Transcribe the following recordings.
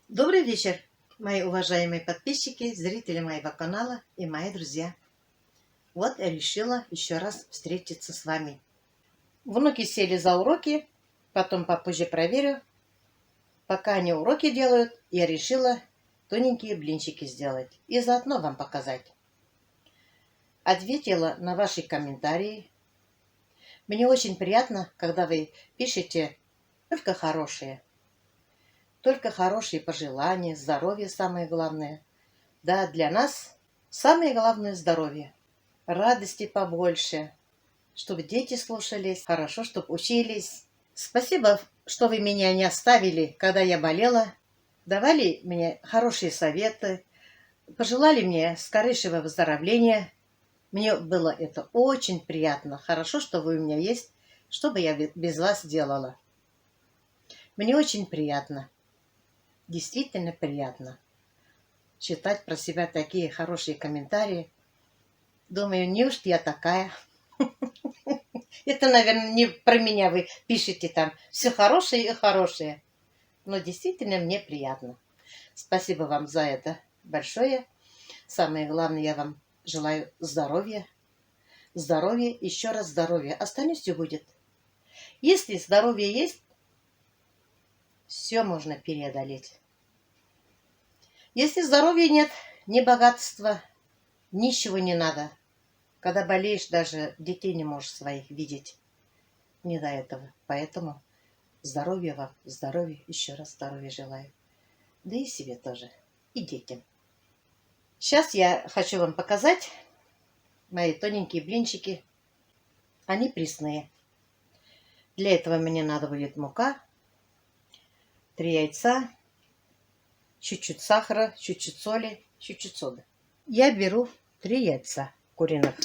Добрый вечер, мои уважаемые подписчики, зрители моего канала и мои друзья. Вот я решила еще раз встретиться с вами. Внуки сели за уроки, потом попозже проверю. Пока они уроки делают, я решила тоненькие блинчики сделать и заодно вам показать. Ответила на ваши комментарии. Мне очень приятно, когда вы пишете только хорошие пожелания, здоровье самое главное. Да, для нас самое главное здоровье. Радости побольше, чтобы дети слушались, хорошо, чтобы учились. Спасибо, что вы меня не оставили, когда я болела. Давали мне хорошие советы, пожелали мне скорейшего выздоровления. Мне было это очень приятно. Хорошо, что вы у меня есть, что бы я без вас делала. Мне очень приятно, действительно приятно читать про себя такие хорошие комментарии. Думаю, неужто я такая? Это, наверное, не про меня вы пишете там. Все хорошее и хорошее. Но действительно мне приятно. Спасибо вам за это большое. Самое главное, я вам желаю здоровья. Здоровья, еще раз здоровья. Остальное все будет. Если здоровье есть, все можно преодолеть. Если здоровья нет, ни богатства, ничего не надо. Когда болеешь, даже детей не можешь своих видеть. Не до этого. Поэтому здоровья вам, здоровья, еще раз здоровья желаю. Да и себе тоже, и детям. Сейчас я хочу вам показать мои тоненькие блинчики. Они пресные. Для этого мне надо будет мука, 3 яйца, чуть-чуть сахара, чуть-чуть соли, чуть-чуть соды. Я беру 3 яйца куриных.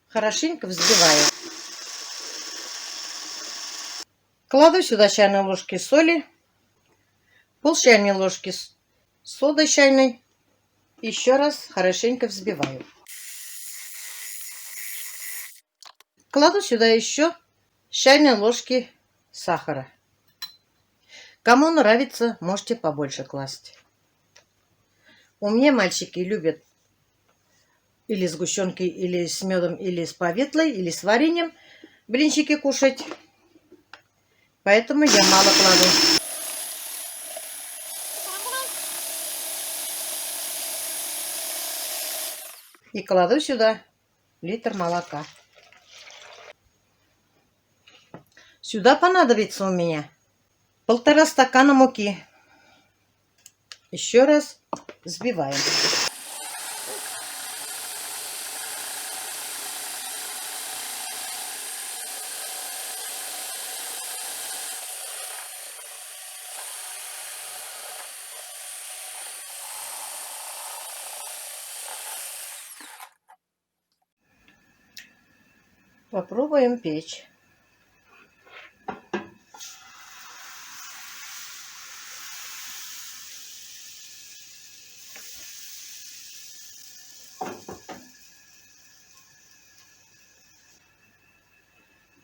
Хорошенько взбиваю. Кладу сюда чайные ложки соли, пол чайной ложки соды чайной. Еще раз хорошенько взбиваю. Кладу сюда еще чайные ложки сахара. Кому нравится, можете побольше класть. У меня мальчики любят или сгущенки, или с медом, или с повидлой, или с вареньем блинчики кушать. Поэтому я мало кладу. И кладу сюда литр молока. Сюда понадобится у меня 1,5 стакана муки. Еще раз взбиваем. Попробуем печь.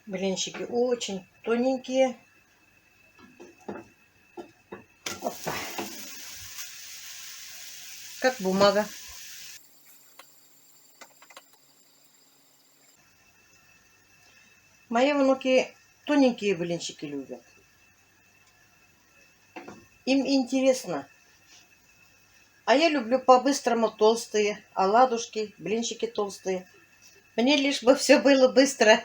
Блинчики очень тоненькие. Опа. Как бумага. Мои внуки тоненькие блинчики любят. Им интересно. А я люблю по-быстрому толстые, оладушки, блинчики толстые. Мне лишь бы все было быстро.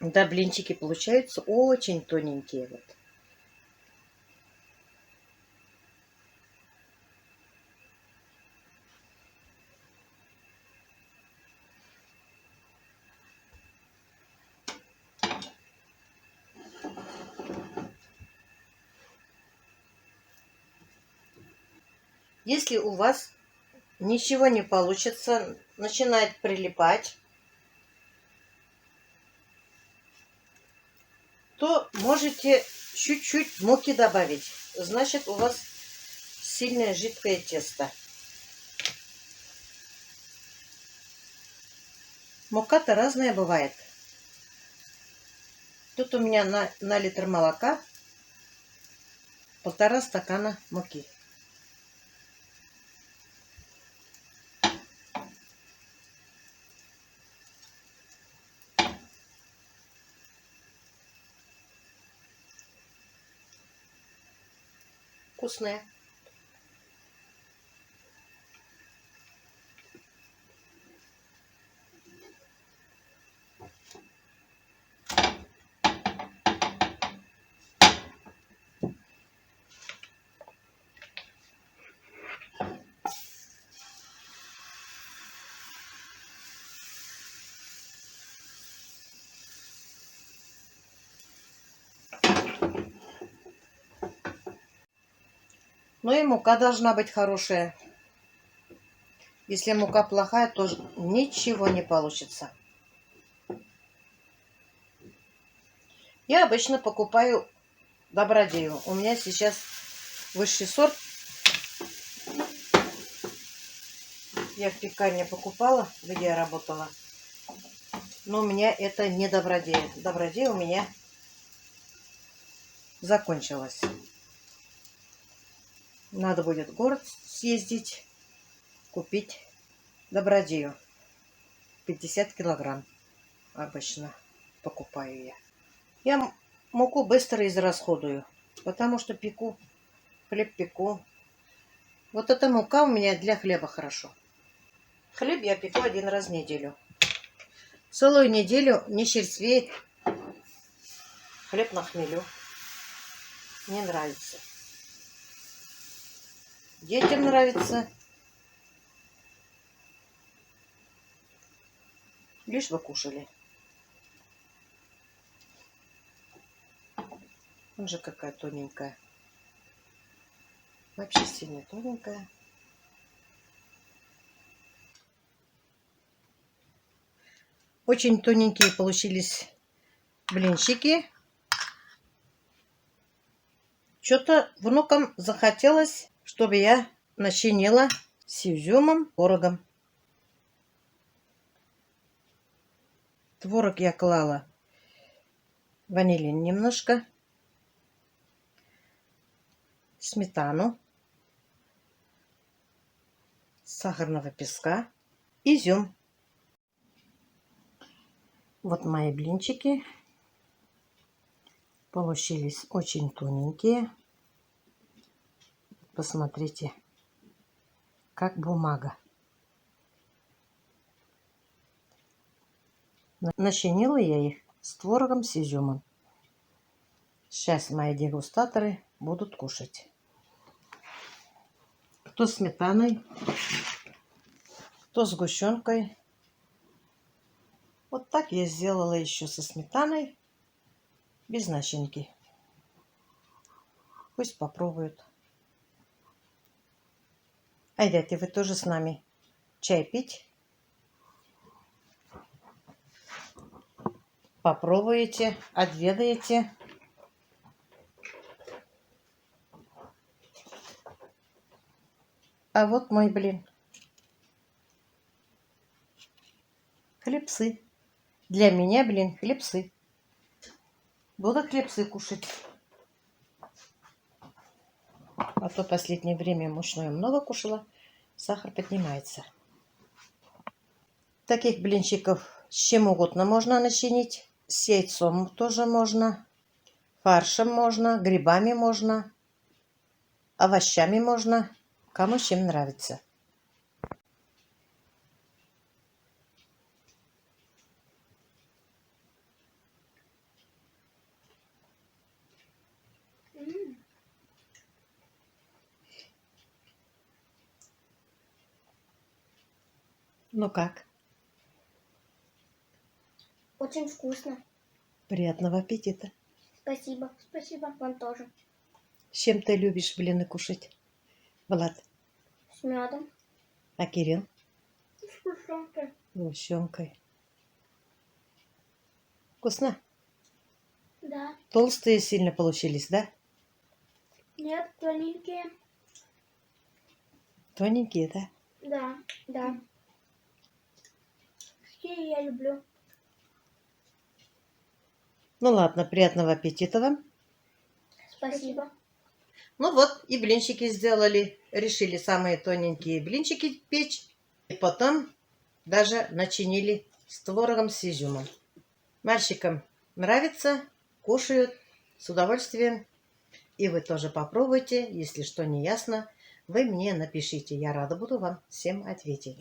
Да, блинчики получаются очень тоненькие. Вот. Если у вас ничего не получится, начинает прилипать, то можете чуть-чуть муки добавить. Значит, у вас сильное жидкое тесто. Мука-то разная бывает. Тут у меня на литр молока 1,5 стакана муки. Вкусная. Ну и мука должна быть хорошая. Если мука плохая, то ничего не получится. Я обычно покупаю Добродею. У меня сейчас высший сорт. Я в пекарне покупала, где я работала. Но у меня это не Добродея. Добродея у меня закончилась. Надо будет в город съездить, купить Добродею. 50 килограмм обычно покупаю я. Я муку быстро израсходую, потому что пеку, хлеб пеку. Вот эта мука у меня для хлеба хорошо. Хлеб я пеку 1 раз в неделю. Целую неделю не черствеет. Хлеб на хмелю. Мне нравится. Детям нравится. Лишь бы кушали. Он же какая тоненькая. Вообще сильно тоненькая. Очень тоненькие получились блинчики. Что-то внукам захотелось, чтобы я начинила с изюмом, творогом. Творог я клала ванилин немножко, сметану, сахарного песка, изюм. Вот мои блинчики получились очень тоненькие. Посмотрите, как бумага. Начинила я их с творогом, с изюмом. Сейчас мои дегустаторы будут кушать. Кто с сметаной, кто с сгущенкой. Вот так я сделала еще со сметаной, без начинки. Пусть попробуют. Айдете, вы тоже с нами чай пить? Попробуете, отведаете. А вот мой блин. Хлебцы. Для меня, блин, хлебцы. Буду хлебцы кушать. А то последнее время мучное много кушала. Сахар поднимается. Таких блинчиков с чем угодно можно начинить. С яйцом тоже можно. Фаршем можно. Грибами можно. Овощами можно. Кому чем нравится. Ну как? Очень вкусно. Приятного аппетита. Спасибо. Спасибо вам тоже. С чем ты любишь блины кушать, Влад? С медом. А Кирилл? С сгущенкой. Сгущенкой. Вкусно? Да. Толстые сильно получились, да? Нет, тоненькие. Тоненькие, да? Да, да. Такие я люблю. Ну ладно, приятного аппетита вам. Спасибо. Ну вот, и блинчики сделали. Решили самые тоненькие блинчики печь. И потом даже начинили с творогом с изюмом. Мальчикам нравится, кушают с удовольствием. И вы тоже попробуйте. Если что не ясно, вы мне напишите. Я рада буду вам всем ответить.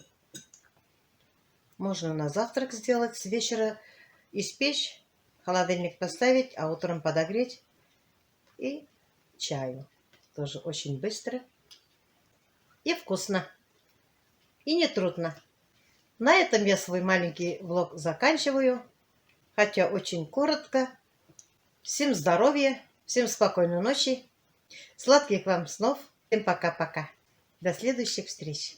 Можно на завтрак сделать, с вечера испечь, в холодильник поставить, а утром подогреть. И чаю. Тоже очень быстро и вкусно. И не трудно. На этом я свой маленький влог заканчиваю. Хотя очень коротко. Всем здоровья, всем спокойной ночи. Сладких вам снов. Всем пока-пока. До следующих встреч.